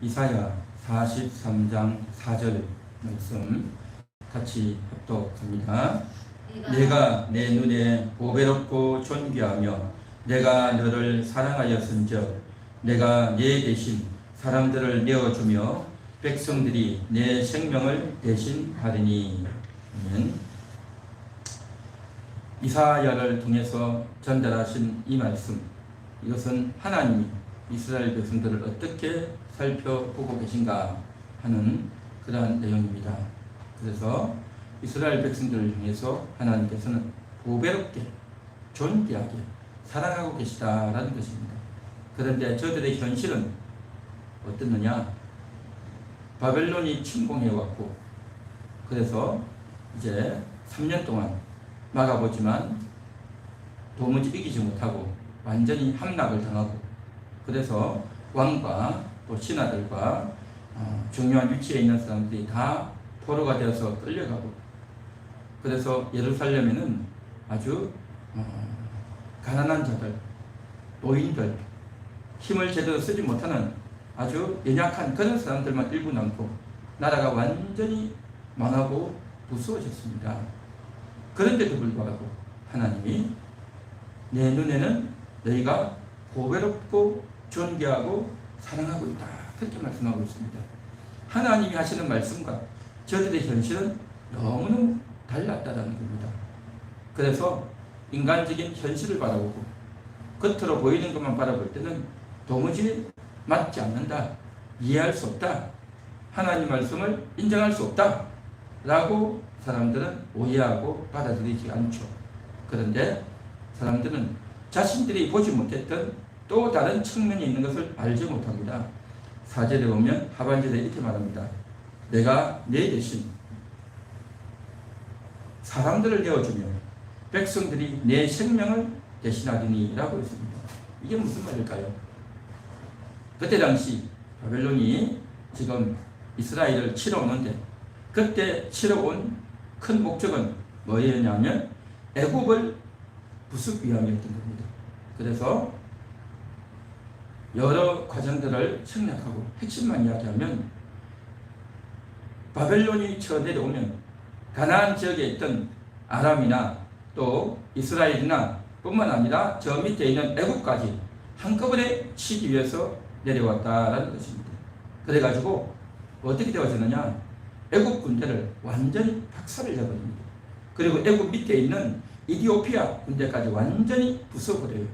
이사야 43장 4절 말씀 같이 합독합니다. 내가 내 눈에 보배롭고 존귀하며 내가 너를 사랑하였은즉 내가 네 대신 사람들을 내어주며 백성들이 내 생명을 대신하리니. 이사야를 통해서 전달하신 이 말씀, 이것은 하나님이 이스라엘 백성들을 어떻게 살펴보고 계신가 하는 그러한 내용입니다. 그래서 이스라엘 백성들을 향해서 하나님께서는 보배롭게 존귀하게 사랑하고 계시다라는 것입니다. 그런데 저들의 현실은 어떻느냐? 바벨론이 침공해왔고, 그래서 이제 3년 동안 막아보지만 도무지 이기지 못하고 완전히 함락을 당하고, 그래서 왕과 또 신하들과 중요한 위치에 있는 사람들이 다 포로가 되어서 끌려가고, 그래서 예루살렘에는 아주 가난한 자들, 노인들, 힘을 제대로 쓰지 못하는 아주 연약한 그런 사람들만 일부 남고 나라가 완전히 망하고 부수어졌습니다. 그런데도 불구하고 하나님이 내 눈에는 너희가 보배롭고 존귀하고 사랑하고 있다, 그렇게 말씀하고 있습니다. 하나님이 하시는 말씀과 저들의 현실은 너무너무 달랐다는 겁니다. 그래서 인간적인 현실을 바라보고 겉으로 보이는 것만 바라볼 때는 도무지 맞지 않는다, 이해할 수 없다, 하나님 말씀을 인정할 수 없다 라고 사람들은 오해하고 받아들이지 않죠. 그런데 사람들은 자신들이 보지 못했던 또 다른 측면이 있는 것을 알지 못합니다. 4절에 보면 하반절에 이렇게 말합니다. 내가 내 대신 사람들을 내어주며 백성들이 내 생명을 대신하리니 라고 했습니다. 이게 무슨 말일까요? 그때 당시 바벨론이 지금 이스라엘을 치러 오는데, 그때 치러 온 큰 목적은 뭐였냐면 애굽을 부수기 위함이었던 겁니다. 그래서 여러 과정들을 생략하고 핵심만 이야기하면, 바벨론이 쳐 내려오면 가나안 지역에 있던 아람이나 또 이스라엘이나 뿐만 아니라 저 밑에 있는 애굽까지 한꺼번에 치기 위해서 내려왔다라는 것입니다. 그래가지고 어떻게 되어지느냐? 애굽 군대를 완전히 박살을 내버립니다. 그리고 애굽 밑에 있는 이디오피아 군대까지 완전히 부숴버려요.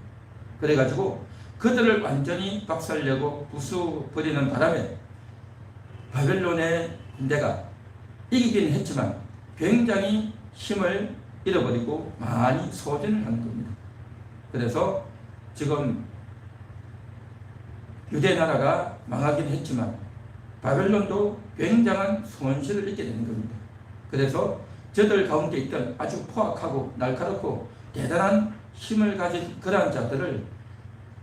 그래가지고 그들을 완전히 박살내고 부숴버리는 바람에 바벨론의 군대가 이기긴 했지만 굉장히 힘을 잃어버리고 많이 소진을 하는 겁니다. 그래서 지금 유대 나라가 망하긴 했지만 바벨론도 굉장한 손실을 입게 되는 겁니다. 그래서 저들 가운데 있던 아주 포악하고 날카롭고 대단한 힘을 가진 그러한 자들을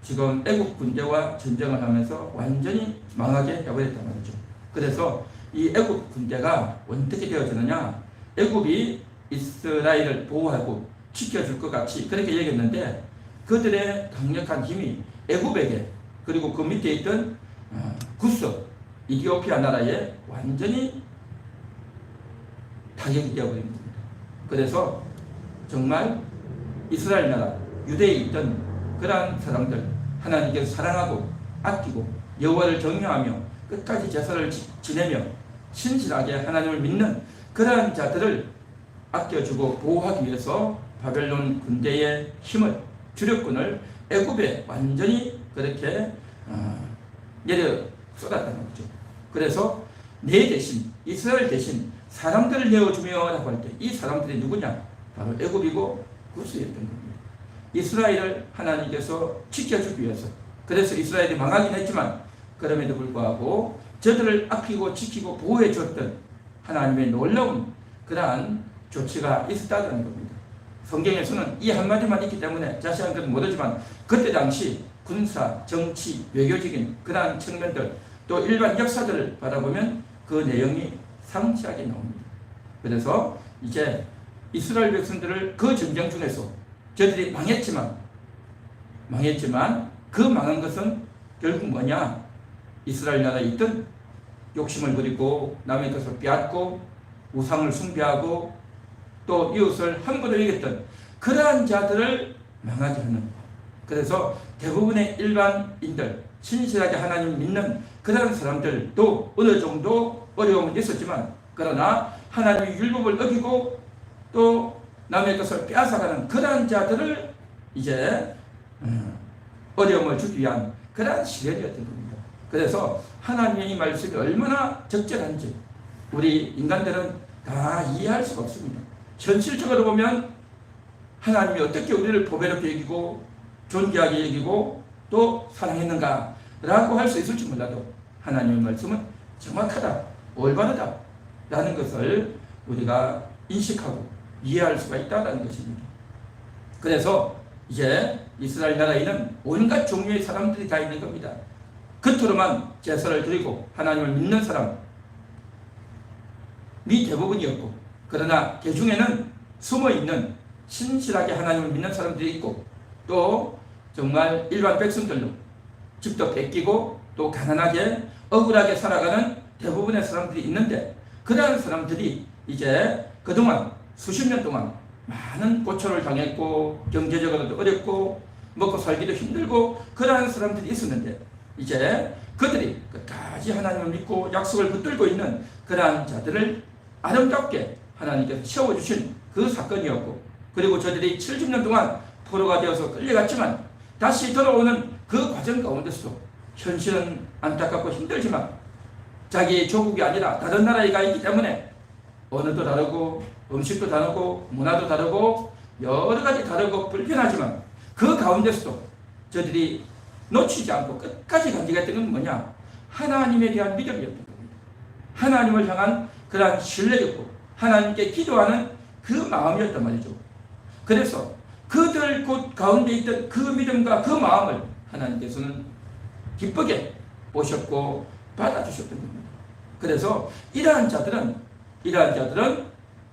지금 애국 군대와 전쟁을 하면서 완전히 망하게 해버렸단 말이죠. 그래서 이 애국 군대가 어떻게 되어지느냐? 애국이 이스라엘을 보호하고 지켜줄 것 같이 그렇게 얘기했는데, 그들의 강력한 힘이 애국에게 그리고 그 밑에 있던 구스 이디오피아 나라에 완전히 타격이 되어버린 겁니다. 그래서 정말 이스라엘 나라 유대에 있던 그러한 사람들, 하나님께서 사랑하고 아끼고 여호와를 경외하며 끝까지 제사를 지내며 신실하게 하나님을 믿는 그러한 자들을 아껴주고 보호하기 위해서 바벨론 군대의 힘을, 주력군을 애굽에 완전히 그렇게 내려 쏟았다는 거죠. 그래서 내 대신, 이스라엘 대신 사람들을 내어주며 라고 할 때 이 사람들이 누구냐? 바로 애굽이고 구스였던 겁니다. 이스라엘을 하나님께서 지켜주기 위해서, 그래서 이스라엘이 망하긴 했지만 그럼에도 불구하고 저들을 아끼고 지키고 보호해 줬던 하나님의 놀라운 그러한 조치가 있었다는 겁니다. 성경에서는 이 한마디만 있기 때문에 자세한 건 모르지만 그때 당시 군사, 정치, 외교적인 그러한 측면들, 또 일반 역사들을 바라보면 그 내용이 상세하게 나옵니다. 그래서 이제 이스라엘 백성들을 그 전쟁 중에서 저들이 망했지만 그 망한 것은 결국 뭐냐? 이스라엘 나라에 있던 욕심을 부리고 남의 것을 빼앗고 우상을 숭배하고 또 이웃을 함부로 여겼던 그러한 자들을 망하게 하는, 그래서 대부분의 일반인들, 신실하게 하나님 믿는 그런 사람들도 어느 정도 어려움은 있었지만, 그러나 하나님의 율법을 어기고 또 남의 것을 빼앗아가는 그러한 자들을 이제 어려움을 주기 위한 그러한 시련이었던 겁니다. 그래서 하나님의 이 말씀이 얼마나 적절한지 우리 인간들은 다 이해할 수가 없습니다. 현실적으로 보면 하나님이 어떻게 우리를 보배롭게 여기고 존귀하게 여기고 또 사랑했는가 라고 할 수 있을지 몰라도 하나님의 말씀은 정확하다, 올바르다 라는 것을 우리가 인식하고 이해할 수가 있다는 것입니다. 그래서 이제 이스라엘 나라에는 온갖 종류의 사람들이 다 있는 겁니다. 겉으로만 제사를 드리고 하나님을 믿는 사람이 대부분이었고, 그러나 그 중에는 숨어있는 신실하게 하나님을 믿는 사람들이 있고, 또 정말 일반 백성들로 집도 뺏기고 또 가난하게 억울하게 살아가는 대부분의 사람들이 있는데, 그러한 사람들이 이제 그동안 수십 년 동안 많은 고초를 당했고 경제적으로도 어렵고 먹고 살기도 힘들고 그러한 사람들이 있었는데, 이제 그들이 끝까지 하나님을 믿고 약속을 붙들고 있는 그러한 자들을 아름답게 하나님께서 세워주신 그 사건이었고, 그리고 저들이 70년 동안 포로가 되어서 끌려갔지만 다시 돌아오는 그 과정 가운데서도 현실은 안타깝고 힘들지만 자기 조국이 아니라 다른 나라에 가 있기 때문에 언어도 다르고 음식도 다르고 문화도 다르고 여러 가지 다르고 불편하지만 그 가운데서도 저들이 놓치지 않고 끝까지 간직했던 건 뭐냐? 하나님에 대한 믿음이었던 겁니다. 하나님을 향한 그러한 신뢰였고 하나님께 기도하는 그 마음이었단 말이죠. 그래서 그들 곳 가운데 있던 그 믿음과 그 마음을 하나님께서는 기쁘게 보셨고 받아주셨던 겁니다. 그래서 이러한 자들은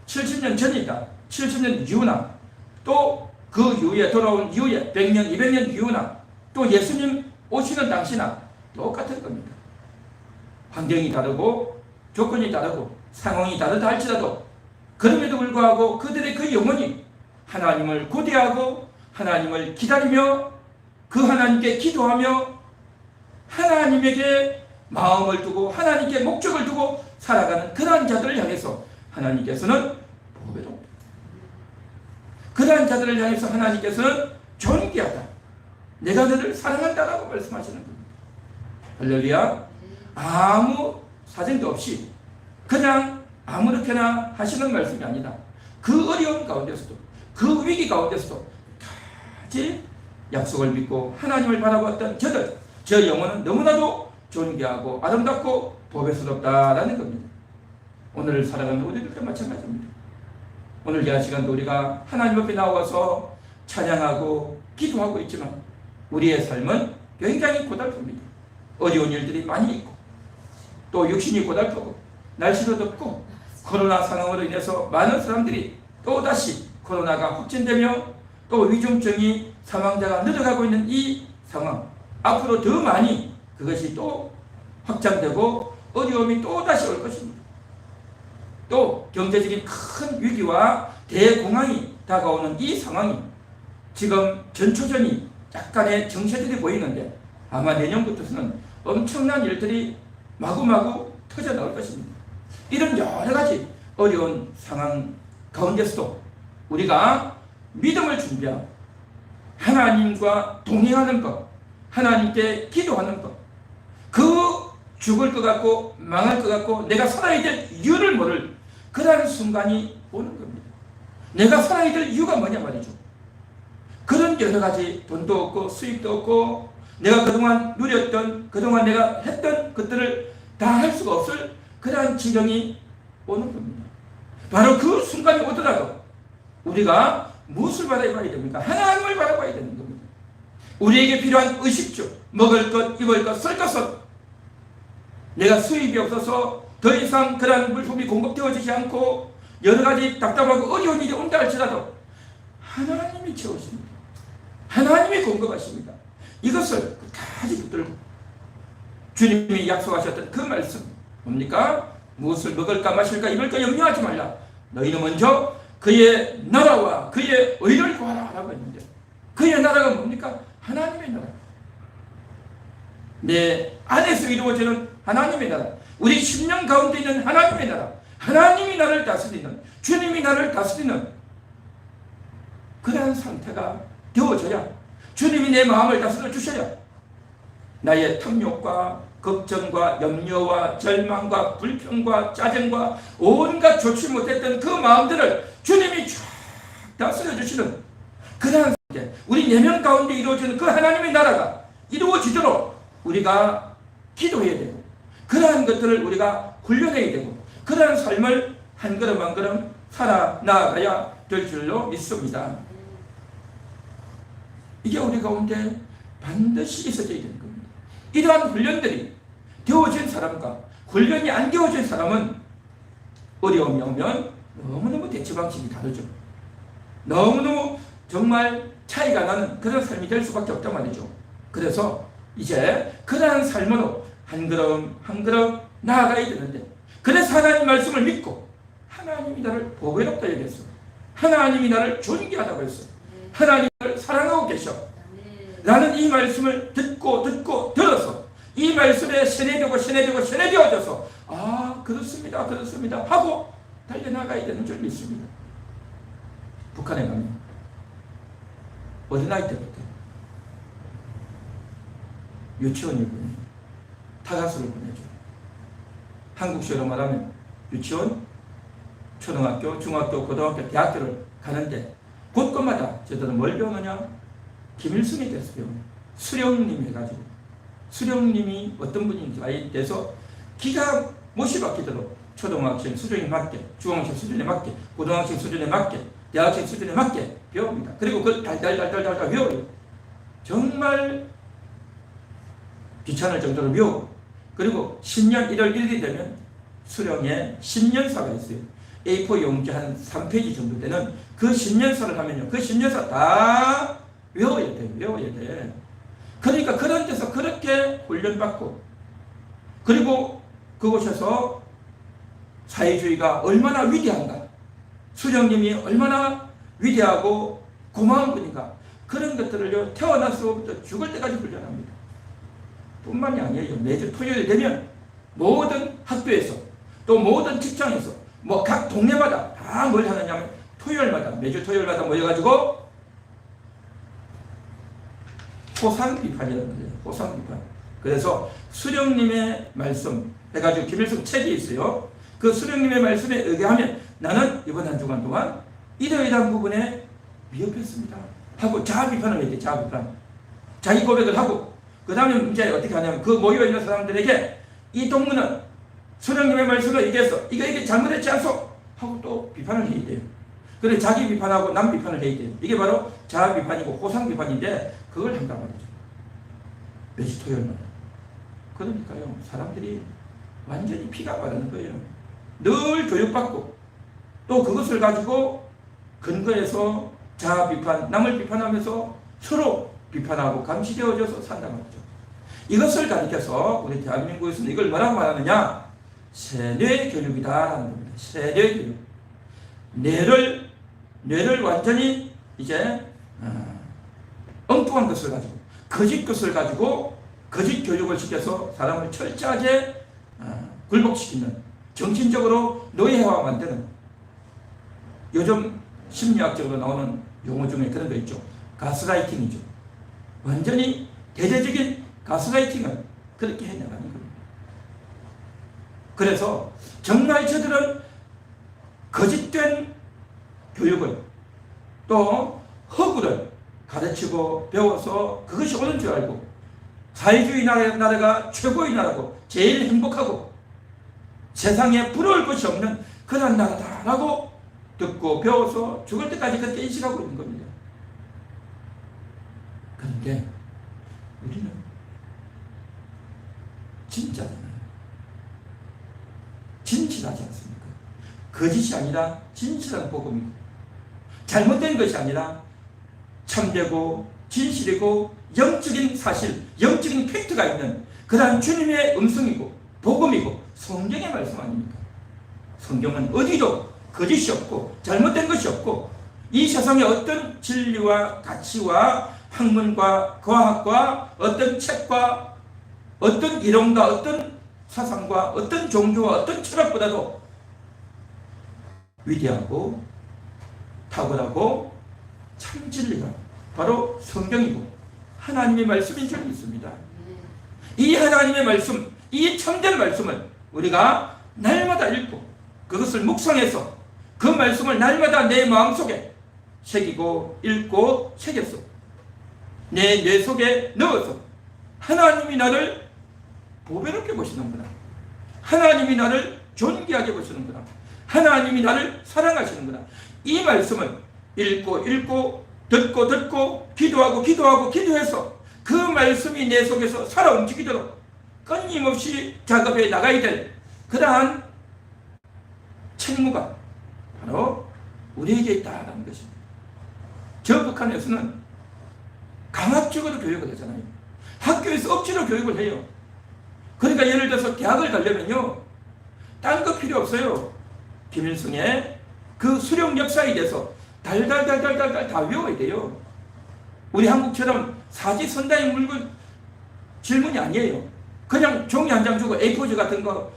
70년 전이다, 70년 이후나 또 그 이후에 돌아온 이후에 100년, 200년 이후나 또 예수님 오시는 당시나 똑같을 겁니다. 환경이 다르고 조건이 다르고 상황이 다르다 할지라도 그럼에도 불구하고 그들의 그 영혼이 하나님을 고대하고 하나님을 기다리며 그 하나님께 기도하며 하나님에게 마음을 두고 하나님께 목적을 두고 살아가는 그러한 자들을 향해서 하나님께서는 보배롭다. 그러한 자들을 향해서 하나님께서는 존귀하다, 내가 너를 사랑한다라고 말씀하시는 겁니다. 할렐루야. 아무 사정도 없이 그냥 아무렇게나 하시는 말씀이 아니다. 그 어려움 가운데서도 그 위기 가운데서도 끝까지 약속을 믿고 하나님을 바라보았던 저 영혼은 너무나도 존귀하고 아름답고 보배스럽다라는 겁니다. 오늘 살아가는 우리들도 마찬가지입니다. 오늘 이 시간도 우리가 하나님 앞에 나와서 찬양하고 기도하고 있지만 우리의 삶은 굉장히 고달픕니다. 어려운 일들이 많이 있고 또 육신이 고달프고 날씨도 덥고 코로나 상황으로 인해서 많은 사람들이 또다시 코로나가 확진되며 또 위중증이 사망자가 늘어가고 있는 이 상황, 앞으로 더 많이 그것이 또 확장되고 어려움이 또다시 올 것입니다. 또 경제적인 큰 위기와 대공황이 다가오는 이 상황이 지금 전초전이 약간의 정체들이 보이는데 아마 내년부터는 엄청난 일들이 마구마구 터져 나올 것입니다. 이런 여러 가지 어려운 상황 가운데서도 우리가 믿음을 준비하고 하나님과 동행하는 것, 하나님께 기도하는 것, 그 죽을 것 같고 망할 것 같고 내가 살아야 될 이유를 모를 그러한 순간이 오는 겁니다. 내가 살아야 될 이유가 뭐냐 말이죠. 그런 여러 가지 돈도 없고 수입도 없고 내가 그동안 누렸던 그동안 내가 했던 것들을 다 할 수가 없을 그러한 지경이 오는 겁니다. 바로 그 순간이 오더라도 우리가 무엇을 바라봐야 됩니까? 하나님을 바라봐야 되는 겁니다. 우리에게 필요한 의식주, 먹을 것, 입을 것, 쓸 것은 내가 수입이 없어서 더 이상 그러한 물품이 공급되어지지 않고 여러 가지 답답하고 어려운 일이 온다 할지라도 하나님이 채우십니다. 하나님이 공급하십니다. 이것을 끝까지 붙들고 주님이 약속하셨던 그 말씀 뭡니까? 무엇을 먹을까 마실까 입을까 염려하지 말라. 너희는 먼저 그의 나라와 그의 의를 구하라 라고 했는데, 그의 나라가 뭡니까? 하나님의 나라. 내 안에서 이루어지는 하나님의 나라, 우리 심령 가운데 있는 하나님의 나라, 하나님이 나를 다스리는, 주님이 나를 다스리는 그러한 상태가 되어져야, 주님이 내 마음을 다스려 주셔야 나의 탐욕과 걱정과 염려와 절망과 불평과 짜증과 온갖 좋지 못했던 그 마음들을 주님이 쫙 다스려 주시는 그러한 상태, 우리 내면 가운데 이루어지는 그 하나님의 나라가 이루어지도록 우리가 기도해야 되고, 그러한 것들을 우리가 훈련해야 되고, 그러한 삶을 한 걸음 한 걸음 살아나가야 될 줄로 믿습니다. 이게 우리 가운데 반드시 있어져야 되는 겁니다. 이러한 훈련들이 되어진 사람과 훈련이 안 되어진 사람은 어려움이 오면 너무너무 대처 방식이 다르죠. 너무너무 정말 차이가 나는 그런 삶이 될 수밖에 없단 말이죠. 그래서 이제 그러한 삶으로 한 걸음 한 걸음 나아가야 되는데, 그래서 하나님 말씀을 믿고 하나님이 나를 보배롭다 얘기했어. 하나님이 나를 존귀하다고 했어. 하나님을 사랑하고 계셔. 나는 이 말씀을 듣고 들어서 이 말씀에 세뇌되어져서 아 그렇습니다 하고 달려나가야 되는 줄 믿습니다. 북한에 가면 어린아이 때부터 유치원을 보내요. 타가수를 보내죠. 한국식으로 말하면 유치원, 초등학교, 중학교, 고등학교, 대학교를 가는데 곳곳마다 저들은 뭘 배우느냐? 김일성에 대해서 배워요. 수령님 해가지고, 수령님이 어떤 분인지에 대해서 기가 못이 박히도록 초등학생 수준에 맞게, 중학생 수준에 맞게, 고등학생 수준에 맞게, 대학생 수준에 맞게 배웁니다. 그리고 그걸 달달달달달 배워요. 정말 귀찮을 정도로 배우고, 그리고 10년 1월 1일이 되면 수령에 10년사가 있어요. A4 용지 한 3페이지 정도 되는 그 10년사를 하면요, 그 10년사 다 외워야 돼. 그러니까 그런 데서 그렇게 훈련받고, 그리고 그곳에서 사회주의가 얼마나 위대한가, 수령님이 얼마나 위대하고 고마운 분인가, 그런 것들을 태어나서부터 죽을 때까지 훈련합니다. 뿐만이 아니에요. 매주 토요일 되면 모든 학교에서 또 모든 직장에서 뭐 각 동네마다 다 뭘 하느냐면 토요일마다, 매주 토요일마다 모여가지고 호상비판이라는 거예요. 호상비판. 그래서 수령님의 말씀 해가지고 김일성 책이 있어요. 그 수령님의 말씀에 의뢰하면 나는 이번 한 주간 동안 이러이러한 부분에 미흡했습니다 하고 자아비판을 해야 돼. 자아비판. 자기 고백을 하고, 그 다음에 이제 어떻게 하냐면 그 모여있는 사람들에게 이 동무는 수령님의 말씀을 얘기해서 이게 잘못했지 않소? 하고 또 비판을 해야 돼요. 그래 자기 비판하고 남 비판을 해야 돼요. 이게 바로 자아 비판이고 호상 비판인데 그걸 한단 말이죠. 매주 토요일마다. 그러니까요, 사람들이 완전히 피가 마르는 거예요. 늘 교육받고 또 그것을 가지고 근거해서 자아 비판, 남을 비판하면서 서로 비판하고 감시되어져서 산단 말이죠. 이것을 가리켜서 우리 대한민국에서는 이걸 뭐라고 말하느냐? 세뇌 교육이다라는 겁니다. 세뇌 교육. 뇌를 완전히 이제 엉뚱한 것을 가지고, 거짓 것을 가지고 거짓 교육을 시켜서 사람을 철저하게 굴복시키는, 정신적으로 노예화 만드는, 요즘 심리학적으로 나오는 용어 중에 그런 거 있죠. 가스라이팅이죠. 완전히 대대적인 가스라이팅을 그렇게 해나가는 겁니다. 그래서 정말 저들은 거짓된 교육을 또 허구를 가르치고 배워서 그것이 옳은 줄 알고 사회주의 나라가 최고의 나라고 제일 행복하고 세상에 부러울 것이 없는 그런 나라다라고 듣고 배워서 죽을 때까지 그렇게 인식하고 있는 겁니다. 그런데 우리는 진짜잖아요. 진실하지 않습니까? 거짓이 아니라 진실한 복음이고, 잘못된 것이 아니라 참되고 진실이고 영적인 사실, 영적인 팩트가 있는 그러한 주님의 음성이고 복음이고 성경의 말씀 아닙니까? 성경은 어디도 거짓이 없고 잘못된 것이 없고 이 세상에 어떤 진리와 가치와 학문과 과학과 어떤 책과 어떤 이론과 어떤 사상과 어떤 종교와 어떤 철학보다도 위대하고 탁월하고 참 진리가 바로 성경이고 하나님의 말씀인 줄 믿습니다. 이 하나님의 말씀, 이 참된 말씀을 우리가 날마다 읽고 그것을 묵상해서 그 말씀을 날마다 내 마음속에 새기고 읽고 새겨서 내 뇌 속에 넣어서 하나님이 나를 보배롭게 보시는구나, 하나님이 나를 존귀하게 보시는구나, 하나님이 나를 사랑하시는구나, 이 말씀을 읽고 듣고 기도하고 기도해서 그 말씀이 내 속에서 살아 움직이도록 끊임없이 작업해 나가야 될 그러한 책무가 바로 우리에게 있다는 것입니다. 저 북한에서는 강압적으로 교육을 하잖아요. 학교에서 억지로 교육을 해요. 그러니까 예를 들어서 대학을 가려면요, 딴 거 필요 없어요. 김일성의 그 수령 역사에 대해서 달달달 다 외워야 돼요. 우리 한국처럼 사지선다의 물건 질문이 아니에요. 그냥 종이 한 장 주고 A4지 같은 거,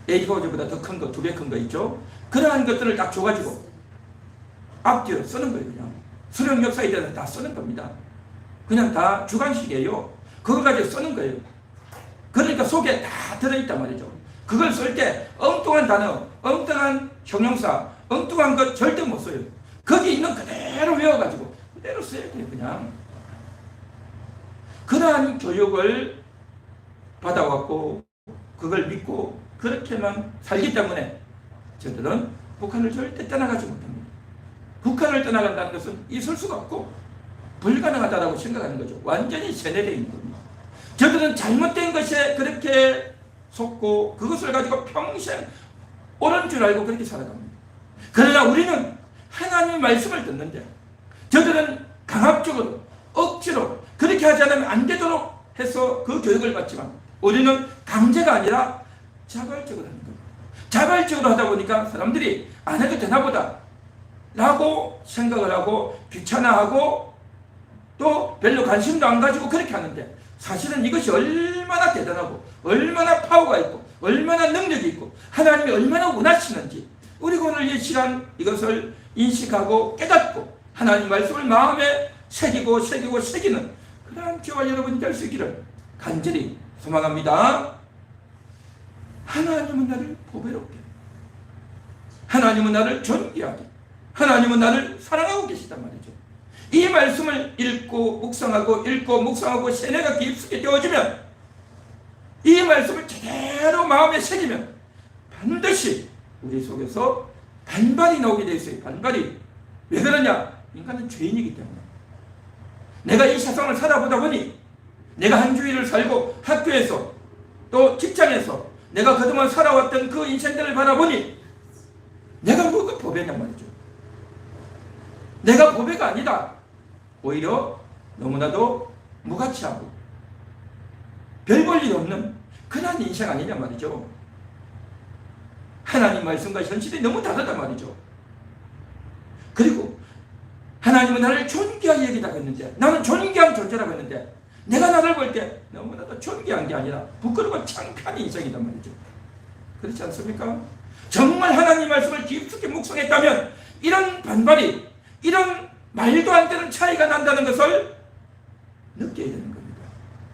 A4지보다 더 큰 거, 2배 큰 거 있죠. 그러한 것들을 딱 줘가지고 앞뒤로 쓰는 거예요. 그냥 수령 역사에 대해서 다 쓰는 겁니다. 그냥 다 주관식이에요. 그걸 가지고 쓰는 거예요. 그러니까 속에 다 들어있단 말이죠. 그걸 쓸 때 엉뚱한 단어, 엉뚱한 형용사, 엉뚱한 것 절대 못 써요. 거기 있는 그대로 외워가지고 그대로 써야 돼요. 그냥 그러한 교육을 받아왔고 그걸 믿고 그렇게만 살기 때문에 저들은 북한을 절대 떠나가지 못합니다. 북한을 떠나간다는 것은 있을 수가 없고 불가능하다고 생각하는 거죠. 완전히 세뇌되어 있는 겁니다. 저들은 잘못된 것에 그렇게 속고 그것을 가지고 평생 옳은 줄 알고 그렇게 살아갑니다. 그러나 우리는 하나님의 말씀을 듣는데 저들은 강압적으로 억지로 그렇게 하지 않으면 안 되도록 해서 그 교육을 받지만 우리는 강제가 아니라 자발적으로 하는 겁니다. 자발적으로 하다 보니까 사람들이 안 해도 되나 보다 라고 생각을 하고 귀찮아하고 또 별로 관심도 안 가지고 그렇게 하는데 사실은 이것이 얼마나 대단하고 얼마나 파워가 있고 얼마나 능력이 있고 하나님이 얼마나 원하시는지 우리가 오늘 이 시간 이것을 인식하고 깨닫고 하나님 말씀을 마음에 새기는 그러한 저와 여러분이 될 수 있기를 간절히 소망합니다. 하나님은 나를 보배롭게, 하나님은 나를 존귀하게, 하나님은 나를 사랑하고 계시단 말이죠. 이 말씀을 읽고 묵상하고 세뇌가 깊숙이 되어지면 이 말씀을 제대로 마음에 새기면 반드시 우리 속에서 반발이 나오게 되어 있어요. 반발이. 왜 그러냐? 인간은 죄인이기 때문에. 내가 이 세상을 살아보다 보니 내가 한 주일을 살고 학교에서 또 직장에서 내가 그동안 살아왔던 그 인생들을 바라보니 내가 뭐가 보배냔 말이죠. 내가 보배가 아니다. 오히려 너무나도 무가치하고 별 볼 일 없는 그런 인생 아니냐 말이죠. 하나님 말씀과 현실이 너무 다르단 말이죠. 그리고 하나님은 나를 존귀하게 여기다고 했는데 나는 존귀한 존재라고 했는데 내가 나를 볼 때 너무나도 존귀한 게 아니라 부끄러운 창피한 인생이단 말이죠. 그렇지 않습니까? 정말 하나님 말씀을 깊숙이 묵상했다면 이런 반발이 이런 말도 안 되는 차이가 난다는 것을 느껴야 되는 겁니다.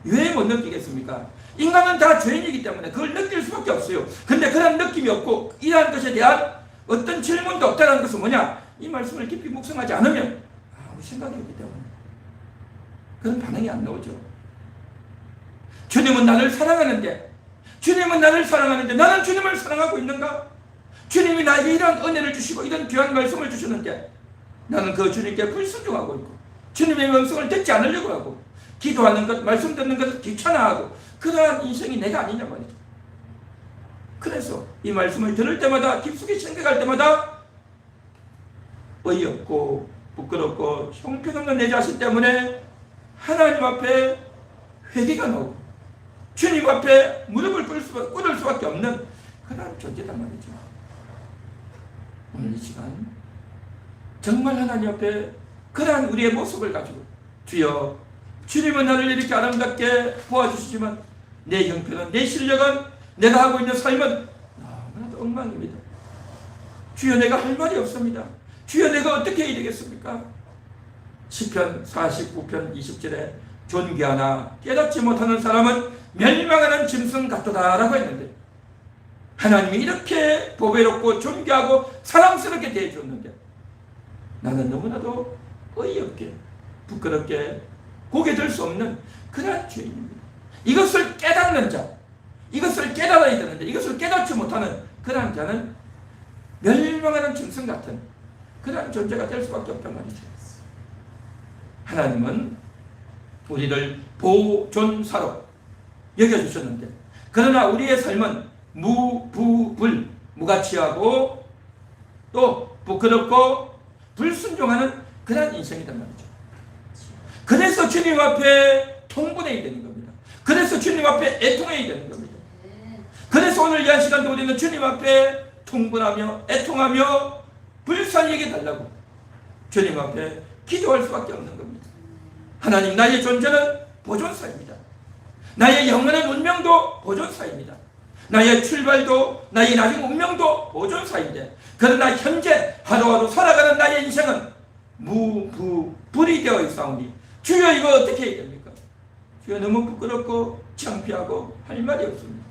왜 못 느끼겠습니까? 인간은 다 죄인이기 때문에 그걸 느낄 수밖에 없어요. 근데 그런 느낌이 없고 이러한 것에 대한 어떤 질문도 없다는 것은 뭐냐? 이 말씀을 깊이 묵상하지 않으면 아무 생각이 없기 때문에 그런 반응이 안 나오죠. 주님은 나를 사랑하는데 나는 주님을 사랑하고 있는가? 주님이 나에게 이런 은혜를 주시고 이런 귀한 말씀을 주시는데 나는 그 주님께 불순종하고 있고 주님의 명성을 듣지 않으려고 하고 기도하는 것, 말씀 듣는 것을 귀찮아하고 그러한 인생이 내가 아니냐 말이죠. 그래서 이 말씀을 들을 때마다 깊숙이 생각할 때마다 어이없고 부끄럽고 형편없는 내 자신 때문에 하나님 앞에 회개가 나오고 주님 앞에 무릎을 꿇을 수밖에 없는 그런 존재단 말이죠. 오늘 이 시간 정말 하나님 앞에 그러한 우리의 모습을 가지고 주여, 주님은 나를 이렇게 아름답게 보아주시지만 내 형편은, 내 실력은, 내가 하고 있는 삶은 너무나도 엉망입니다. 주여, 내가 할 말이 없습니다. 주여, 내가 어떻게 해야 되겠습니까? 시편 49편 20절에 존귀하나 깨닫지 못하는 사람은 멸망하는 짐승 같도다 라고 했는데, 하나님이 이렇게 보배롭고 존귀하고 사랑스럽게 대해줬는데 나는 너무나도 어이없게 부끄럽게 고개 들 수 없는 그런 죄인입니다. 이것을 깨닫는 자, 이것을 깨달아야 되는데 이것을 깨닫지 못하는 그런 자는 멸망하는 짐승 같은 그런 존재가 될 수밖에 없단 말이죠. 하나님은 우리를 보존사로 여겨주셨는데, 그러나 우리의 삶은 무부불, 무가치하고 또 부끄럽고 불순종하는 그런 인생이란 말이죠. 그래서 주님 앞에 통분해야 되는 겁니다. 그래서 주님 앞에 애통해야 되는 겁니다. 그래서 오늘 이 시간도 우리는 주님 앞에 통분하며 애통하며 불쌍히 여겨달라고 주님 앞에 기도할 수밖에 없는 겁니다. 하나님, 나의 존재는 보존사입니다. 나의 영원한 운명도 보존사입니다. 나의 출발도, 나의 나중 운명도 보존사인데, 그러나 현재 하루하루 살아가는 나의 인생은 무부불이 되어 있사오니 주여, 이거 어떻게 해야 됩니까? 주여, 너무 부끄럽고 창피하고 할 말이 없습니다.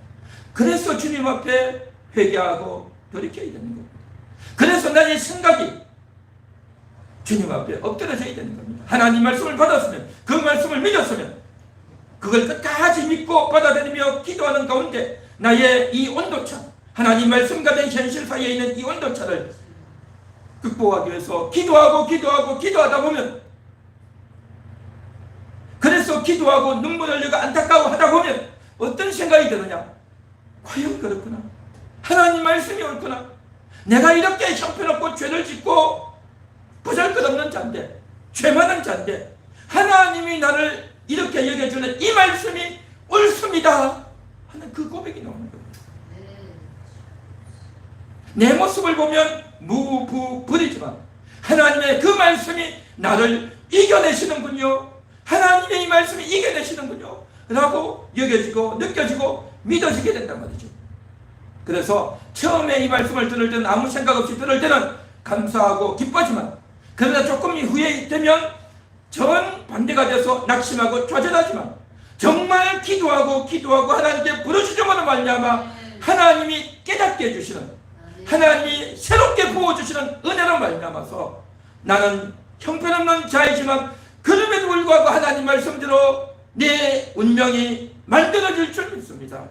그래서 주님 앞에 회개하고 돌이켜야 되는 겁니다. 그래서 나의 생각이 주님 앞에 엎드려져야 되는 겁니다. 하나님 말씀을 받았으면, 그 말씀을 믿었으면 그걸 끝까지 믿고 받아들이며 기도하는 가운데 나의 이 온도차, 하나님 말씀과 된 현실 사이에 있는 이 온도차를 극복하기 위해서 기도하다 보면, 그래서 기도하고 눈물 흘리고 안타까워하다 보면 어떤 생각이 드느냐? 과연 그렇구나, 하나님 말씀이 옳구나, 내가 이렇게 형편없고 죄를 짓고 보잘것없는 자인데, 죄 많은 자인데 하나님이 나를 이렇게 여겨주는 이 말씀이 옳습니다 하는 그 고백이 나오는 겁니다. 내 모습을 보면 무부불이지만 하나님의 그 말씀이 나를 이겨내시는군요, 하나님의 이 말씀이 이겨내시는군요 라고 여겨지고 느껴지고 믿어지게 된단 말이죠. 그래서 처음에 이 말씀을 들을 때는 아무 생각 없이 들을 때는 감사하고 기뻐지만, 그러나 조금 후에 되면 정반대가 돼서 낙심하고 좌절하지만, 정말 기도하고 하나님께 부르짖음으로 말미암아 하나님이 깨닫게 해주시는, 하나님이 새롭게 부어주시는 은혜로 말미암아서 나는 형편없는 자이지만 그럼에도 불구하고 하나님 말씀대로 내 운명이 만들어질 줄 믿습니다.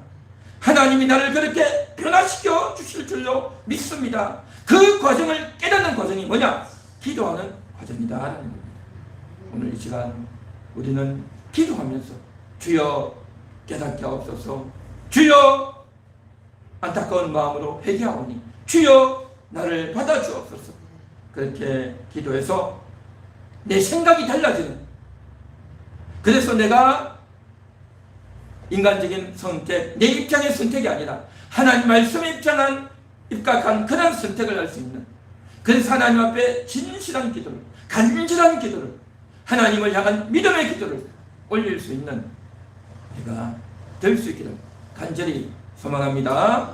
하나님이 나를 그렇게 변화시켜 주실 줄로 믿습니다. 그 과정을 깨닫는 과정이 뭐냐? 기도하는 과정이다. 오늘 이 시간 우리는 기도하면서 주여 깨닫게 하옵소서, 주여 안타까운 마음으로 회개하오니 주여 나를 받아주옵소서, 그렇게 기도해서 내 생각이 달라지는, 그래서 내가 인간적인 선택, 내 입장의 선택이 아니라 하나님 말씀에 입각한 그런 선택을 할 수 있는, 그래서 하나님 앞에 진실한 기도를, 간절한 기도를, 하나님을 향한 믿음의 기도를 올릴 수 있는 우리가 될 수 있기를 간절히 소망합니다.